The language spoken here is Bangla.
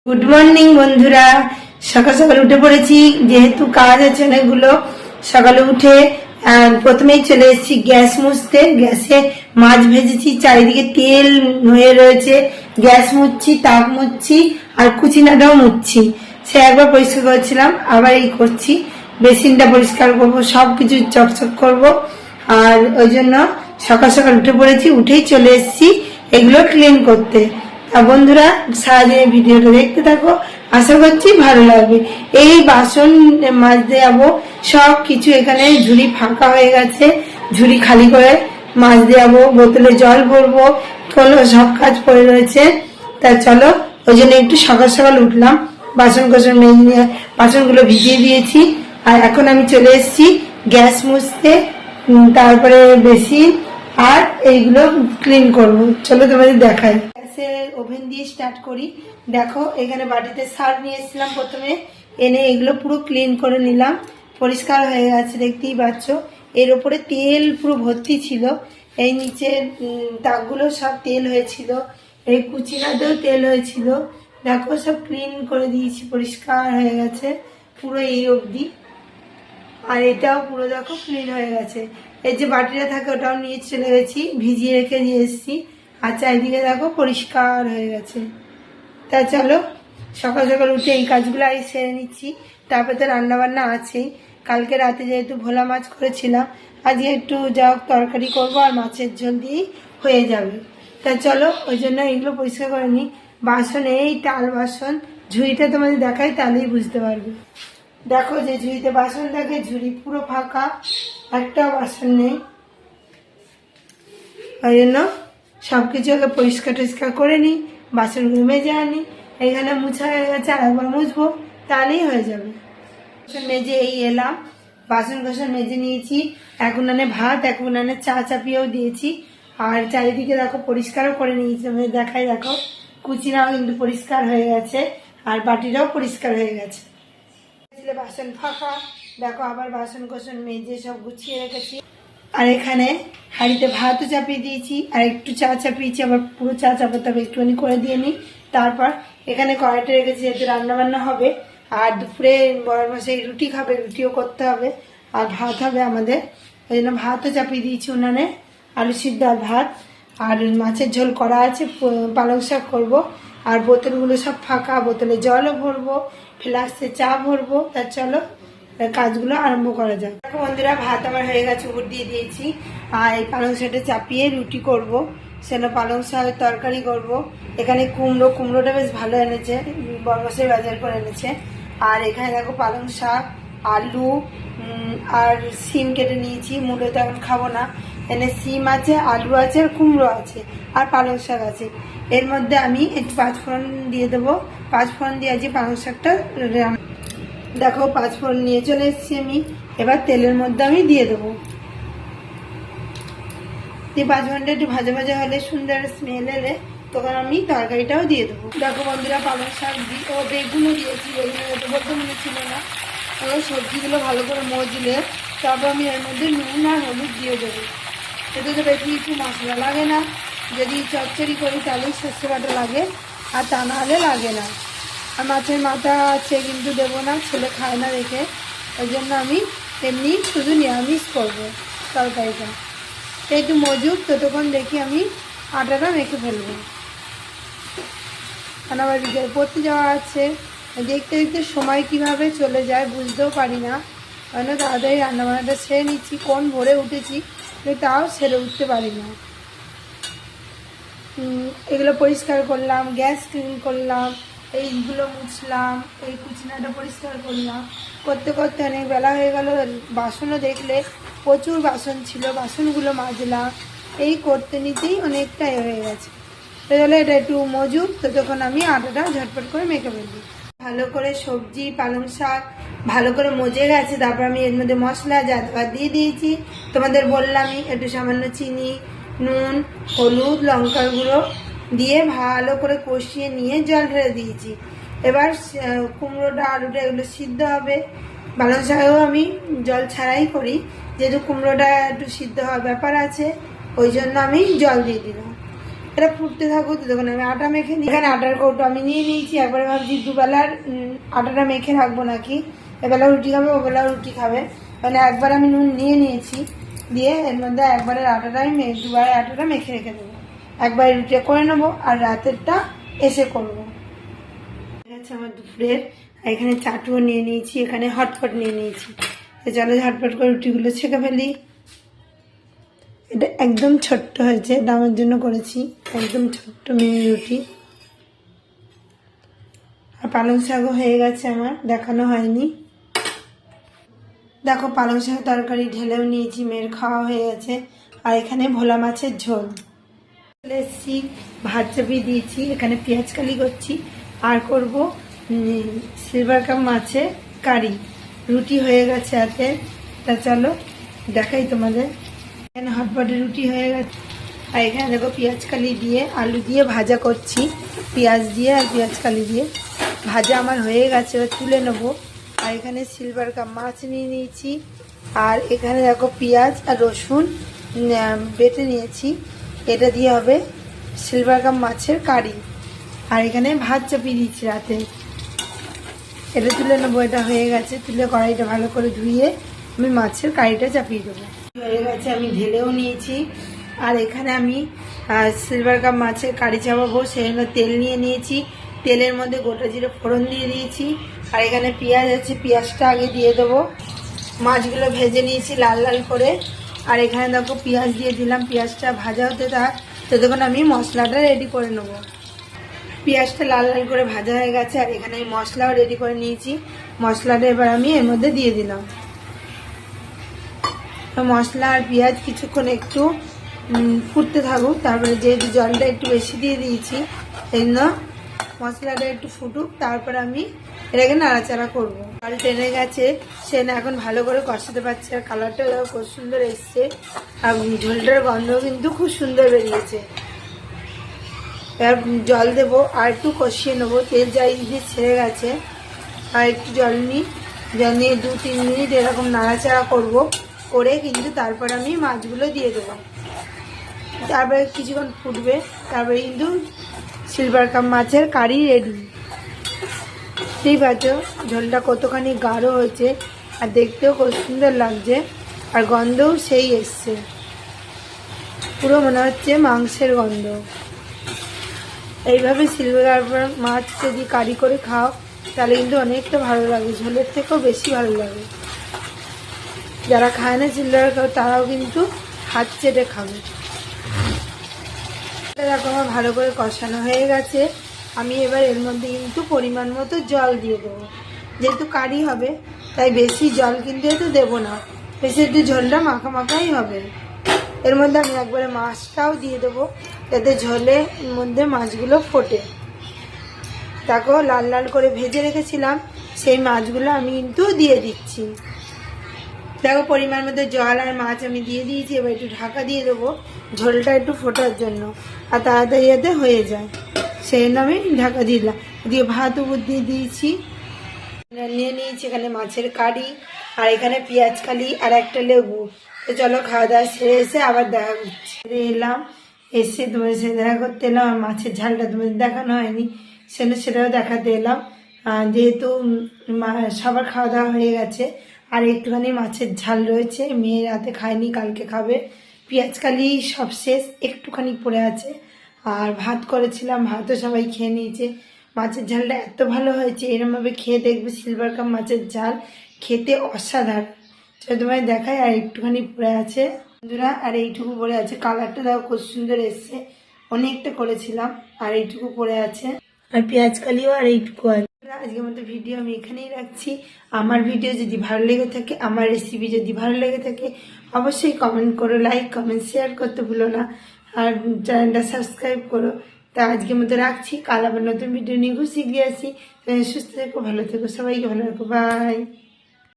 গুড মর্নিং বন্ধুরা। সকাল সকাল উঠে পড়েছি, যেহেতু কাজ আছে অনেকগুলো। সকালে উঠে প্রথমেই চলে এসেছি গ্যাস মুছতে। গ্যাসে মাছ ভেজেছি, চারিদিকে তেল হয়ে রয়েছে। গ্যাস মুছছি, তাপ মুছছি, আর কুচিনাটাও মুছছি। সে একবার পরিষ্কার করেছিলাম, আবার এই করছি। বেসিনটা পরিষ্কার করব, সবকিছু চকচক করব। আর ওই জন্য সকাল সকাল উঠে পড়েছি, উঠেই চলে এসেছি এগুলো ক্লিন করতে। বন্ধুরা, সারাদিনের ভিডিওটা দেখতে থাকো, আশা করছি ভালো লাগবে। এই বাসন মাজতে যাবো, সব কিছু এখানে ঝুড়ি ফাঁকা হয়ে গেছে, ঝুড়ি খালি করে মাজতে যাবো। বোতলে জল ভরবো, কোনো সব কাজ পড়ে রয়েছে। তা চলো, ওই জন্য একটু সকাল সকাল উঠলাম, বাসন কোসন মেজে বাসনগুলো ভিজিয়ে দিয়েছি। আর এখন আমি চলে এসেছি গ্যাস মুছতে, তারপরে বেসিন আর এইগুলো ক্লিন করবো। চলো তোমাদের দেখাই। ওভেন দিয়ে স্টার্ট করি। দেখো, এখানে বাটিতে সার্ফ নিয়ে এসেছিলাম প্রথমে, এনে এগুলো পুরো ক্লিন করে নিলাম। পরিষ্কার হয়ে গেছে, দেখতেই পাচ্ছ। এর উপরে তেল পুরো ভর্তি ছিল, এই নিচে তাকগুলো সব তেল হয়েছিল, এই কুচিনাতেও তেল হয়েছিল। দেখো, সব ক্লিন করে দিয়েছি, পরিষ্কার হয়ে গেছে পুরো এই অবধি। আর এটাও পুরো দেখো ক্লিন হয়ে গেছে। এই যে বাটিটা থাকে ওটাও নিয়ে চলে গেছি, ভিজিয়ে রেখে দিয়ে এসেছি। আর চারিদিকে দেখো পরিষ্কার হয়ে গেছে। তা চলো, সকাল সকাল উঠে এই কাজগুলো আমি সেরে নিচ্ছি। তারপরে তো রান্না বান্না আছেই। কালকে রাতে যেহেতু ভোলা মাছ করেছিলাম, আজকে একটু যা হোক তরকারি করবো, আর মাছের ঝোল দিয়েই হয়ে যাবে। তা চলো, ওই জন্য এগুলো পরিষ্কার করে নিই। বাসন, এই টাল বাসন, ঝুড়িটা তোমাদের দেখাই, তাহলেই বুঝতে পারবে। দেখো, যে ঝুড়িতে বাসন থাকে, ঝুড়ি পুরো ফাঁকা, একটাও বাসন নেই। ওই জন্য সবকিছু আগে পরিষ্কার টরিষ্কার করে নিই, বাসনগুলো মেজে আনি। এখানে মুছা হয়ে গেছে, আর একবার মুছবো, তাহলেই হয়ে যাবে। মেজে এই এলাম, বাসন কোসন মেজে নিয়েছি। এক উনানে ভাত, এক উনানে চা চাপিয়েও দিয়েছি। আর চারিদিকে দেখো পরিষ্কারও করে নিয়েছি, আমাদের দেখাই। দেখো, কুচিনাও কিন্তু পরিষ্কার হয়ে গেছে, আর বাটিটাও পরিষ্কার হয়ে গেছে। বাসন ফাঁকা, দেখো আবার বাসন কোসন মেজে সব গুছিয়ে রেখেছি। আর এখানে হাঁড়িতে ভাতও চাপিয়ে দিয়েছি, আর একটু চা চাপিয়েছি, আবার পুরো চা চাপাতে হবে, একটুখানি করে দিয়ে নিই। তারপর এখানে কড়াইটা রেখেছি, যেহেতু রান্নাবান্না হবে। আর দুপুরে বড় মশাই রুটি খাবে, রুটিও করতে হবে, আর ভাত হবে আমাদের। ওই জন্য ভাতও চাপিয়ে দিয়েছি উনানে, আলু সিদ্ধ আর ভাত। আর মাছের ঝোল করা আছে, পালং শাক করবো। আর বোতলগুলো সব ফাঁকা, বোতলে জলও ভরবো, ফ্লাক্সে চা ভরবো। তা চলো, কাজগুলো আরম্ভ করা যাক। দেখো বন্ধুরা, ভাত আমার হয়ে গেছে, উপর দিয়ে দিয়েছি। আর এই পালং শাকটা চাপিয়ে রুটি করব, সেটা পালং শাকের তরকারি করব। এখানে কুমড়োটা বেশ ভালো এনেছে, বড়মশাই বাজার করে এনেছে। আর এখানে দেখো পালং শাক, আলু আর সিম কেটে নিয়েছি। মূলো তো এখন খাবো না, এখানে সিম আছে, আলু আছে, আর কুমড়ো আছে, আর পালং শাক আছে। এর মধ্যে আমি একটু পাঁচফোড়ন দিয়ে দেবো। পাঁচফোড়ন দিয়ে আজকে পালং শাকটা, দেখো পাঁচফোড়ন নিয়ে চলে এসেছি আমি। এবার তেলের মধ্যে আমি দিয়ে দেবো। দিয়ে পাঁচফোড়নটা একটু ভাজা ভাজা হলে, সুন্দর স্মেল এলে, তখন আমি তরকারিটাও দিয়ে দেবো। দেখো বন্ধুরা, পালং শাক ও বেগুনও দিয়েছি, বেগুনের তো বলতে মনে ছিল না। এবার সবজিগুলো ভালো করে মজলে তারপর আমি এর মধ্যে নুন আর হলুদ দিয়ে দেবো। এতে তো বেশি একটু মশলা লাগে না, যদি চচ্চড়ি করি তাহলেই সর্ষে বাটা লাগে, আর তা না হলে লাগে না। আর মাছের মাথা আছে কিন্তু দেবো না, ছেলে খায় না দেখে। ওই জন্য আমি এমনি শুধু নিরামিষ করবো তরকারিটা। একটু মজুক, ততক্ষণ দেখি আমি আটাটা মেখে ফেলবো, কারণ আবার বিকেল পড়তে যাওয়া আছে। দেখতে দেখতে সময় কিভাবে চলে যায় বুঝতেও পারি না। কেন তাড়াতাড়ি রান্নাবান্নাটা সেরে নিচ্ছি, কোন ভোরে উঠেছি, তাও সেরে উঠতে পারি না। এগুলো পরিষ্কার করলাম, গ্যাস ক্লিন করলাম, এইগুলো মুছলাম, এই কুচিনাটা পরিষ্কার করলাম। করতে করতে অনেক বেলা হয়ে গেল। বাসনও দেখলে প্রচুর বাসন ছিল, বাসনগুলো মাজলাম। এই করতে নিতেই অনেকটাই হয়ে গেছে। তাহলে এটা একটু মজুক, ততক্ষণ আমি আটাটা ঝটপট করে মেখে ফেলবো। ভালো করে সবজি, পালং শাক ভালো করে মজে গেছে। তারপর আমি এর মধ্যে মশলা যা দিয়ে দিয়েছি, তোমাদের বললামই। একটু সামান্য চিনি, নুন, হলুদ, লঙ্কার গুঁড়ো দিয়ে ভালো করে কষিয়ে নিয়ে জল ঢেলে দিয়েছি। এবার কুমড়োটা, আলুটা এগুলো সিদ্ধ হবে। পালং শাকেও আমি জল ছাড়াই করি, যেহেতু কুমড়োটা একটু সিদ্ধ হওয়ার ব্যাপার আছে, ওই জন্য আমি জল দিয়ে দিলাম। এটা ফুটতে থাকুক। তখন আমি আটা মেখে নিই। এখানে আটার কৌটো আমি নিয়ে নিয়েছি। একবারে ভাবছি দুবেলার আটাটা মেখে রাখবো নাকি, এবেলা রুটি খাবে ওবেলা রুটি খাবে, মানে একবার আমি নুন নিয়ে নিয়েছি, দিয়ে এর মধ্যে একবারের আটাটা আমি দুবারের আটাটা মেখে রেখে দেবো। একবারে রুটিটা করে নেবো আর রাতেরটা এসে করবো। আচ্ছা, আমার দুপুরের এখানে চাটুও নিয়ে নিয়েছি, এখানে হটপট নিয়ে নিয়েছি। চলো ঝটপট করে রুটিগুলো ছেঁকে ফেলি। এটা একদম ছোট্ট হয়েছে, এটা আমার জন্য করেছি, একদম ছোট্ট মিনি রুটি। আর পালং শাকও হয়ে গেছে, আমার দেখানো হয়নি। দেখো পালং শাক তরকারি ঢেলেও নিয়েছি, মেয়ের খাওয়া হয়ে গেছে। আর এখানে ভোলা মাছের ঝোল এসছি, ভাত চাপিয়ে দিয়েছি, এখানে পেঁয়াজ কালি করছি আর করব সিলভার কাপ মাছের কারি। রুটি হয়ে গেছে হাতে, তা চলো দেখাই তোমাদের। এখানে হটপটে রুটি হয়ে গেছে। আর এখানে দেখো পেঁয়াজ কালি দিয়ে আলু দিয়ে ভাজা করছি, পেঁয়াজ দিয়ে আর পেঁয়াজ কালি দিয়ে ভাজা আমার হয়ে গেছে, এবার তুলে নেবো। আর এখানে সিলভার কাপ মাছ নিয়ে নিয়েছি। আর এখানে দেখো পেঁয়াজ আর রসুন বেটে নিয়েছি, এটা দিয়ে হবে সিলভার কাপ মাছের কারি। আর এখানে ভাত চাপিয়ে দিচ্ছি রাতে, এটা তুলে নেবো। এটা হয়ে গেছে, তুলে কড়াইটা ভালো করে ধুয়ে আমি মাছের কারিটা চাপিয়ে দেবো। হয়ে গেছে, আমি ঢেলেও নিয়েছি। আর এখানে আমি সিলভার কাপ মাছের কারি চাপাবো, সেই জন্য তেল নিয়ে নিয়েছি। তেলের মধ্যে গোটা জিরে ফোড়ন দিয়ে দিয়েছি। আর এখানে পেঁয়াজ আছে, পেঁয়াজটা আগে দিয়ে দেবো। মাছগুলো ভেজে নিয়েছি লাল লাল করে। আর এখানে দেখো পেঁয়াজ দিয়ে দিলাম, পেঁয়াজটা ভাজা হতে থাক, ততক্ষণ আমি মশলাটা রেডি করে নেবো। পেঁয়াজটা লাল লাল করে ভাজা হয়ে গেছে। আর এখানে আমি মশলাও রেডি করে নিয়েছি, মশলাটা এবার আমি এর মধ্যে দিয়ে দিলাম। মশলা আর পেঁয়াজ কিছুক্ষণ একটু ফুটতে থাকুক, তারপরে যেহেতু জলটা একটু বেশি দিয়ে দিয়েছি এই জন্য মশলাটা একটু ফুটুক, তারপর আমি এটাকে নাড়াচাড়া করবো। জল টেনে গেছে, সে না এখন ভালো করে কষাতে পারছে। আর কালারটাও খুব সুন্দর এসছে, আর ঝোলটার গন্ধ কিন্তু খুব সুন্দর বেরিয়েছে। এবার জল দেবো আর একটু কষিয়ে নেবো, তেল যাই দিয়ে ছেড়ে গেছে। আর একটু জল নিই, জল নিয়ে 2-3 মিনিট এরকম নাড়াচাড়া করবো, করে কিন্তু তারপর আমি মাছগুলো দিয়ে দেবো। তারপরে কিছুক্ষণ ফুটবে, তারপরে কিন্তু সিলভার কাপ মাছের কারি রেডি। ঠিক আছে, ঝোলটা কতখানি গাঢ় হয়েছে আর দেখতেও খুব সুন্দর লাগছে, আর গন্ধও সেই এসছে, পুরো মনে হচ্ছে মাংসের গন্ধ। এইভাবে সিলভার কাপ মাছ যদি কারি করে খাও তাহলে কিন্তু অনেকটা ভালো লাগে, ঝোলের থেকেও বেশি ভালো লাগে। যারা খায় না সিলভার কাপ তারাও কিন্তু হাত চেটে খাবে। দেখো আমার ভালো করে কষানো হয়ে গেছে। আমি এবার এর মধ্যে কিন্তু পরিমাণ মতো জল দিয়ে দেবো, যেহেতু কারি হবে তাই বেশি জল কিন্তু একটু দেবো না, বেশি একটু ঝোলটা মাখা মাখাই হবে। এর মধ্যে আমি একবারে মাছটাও দিয়ে দেবো, যাতে ঝোলের মধ্যে মাছগুলো ফোটে। দেখো লাল লাল করে ভেজে রেখেছিলাম সেই মাছগুলো আমি কিন্তু দিয়ে দিচ্ছি। দেখো পরিমাণ মতো জল আর মাছ আমি দিয়ে দিয়েছি, এবার একটু ঢাকা দিয়ে দেবো ঝোলটা একটু ফোটার জন্য, আর তাড়াতাড়ি যাতে হয়ে যায় সেই জন্য আমি ঢাকা দিলাম। দিয়ে ভাত উপর দিয়ে দিয়েছি, নিয়ে নিয়েছি এখানে মাছের কারি, আর এখানে পেঁয়াজ কালি আর একটা লেবু। তো চলো খাওয়া দাওয়া সেরে এসে আবার দেখা করছি। এলাম, এসে তোমাদের সাথে দেখা করতে এলাম। আর মাছের ঝালটা তোমাদের দেখানো হয়নি, সেটাও দেখাতে এলাম। যেহেতু সবার খাওয়া দাওয়া হয়ে গেছে, আর একটুখানি মাছের ঝাল রয়েছে, মেয়ের রাতে খায়নি, কালকে খাবে। পেঁয়াজ কালি সব শেষ, একটুখানি পড়ে আছে। আর ভাত করেছিলাম, ভাতও সবাই খেয়ে নিয়েছে। মাছের ঝালটা এত ভালো হয়েছে, এরমভাবে খেয়ে দেখবে সিলভার কাপ মাছের ঝাল, খেতে অসাধারণ। তোমায় দেখাই, আর একটুখানি পড়ে আছে বন্ধুরা, আর এইটুকু পড়ে আছে। কালারটা দেখো খুব সুন্দর এসছে, অনেকটা করেছিলাম আর এইটুকু পড়ে আছে। আর পেঁয়াজ কালিও আর এইটুকু আছে। আজকের মতো ভিডিও আমি এখানেই রাখছি। আমার ভিডিও যদি ভালো লেগে থাকে, আমার রেসিপি যদি ভালো লেগে থাকে, অবশ্যই কমেন্ট করো, লাইক কমেন্ট শেয়ার করতে ভুলো না, আর চ্যানেলটা সাবস্ক্রাইব করো। তা আজকের মতো রাখছি, কাল আবার নতুন ভিডিও নিয়ে খুব শীঘ্রই আসি। সুস্থ থেকো, ভালো থেকো, সবাইকে ভালো রাখো, বাই।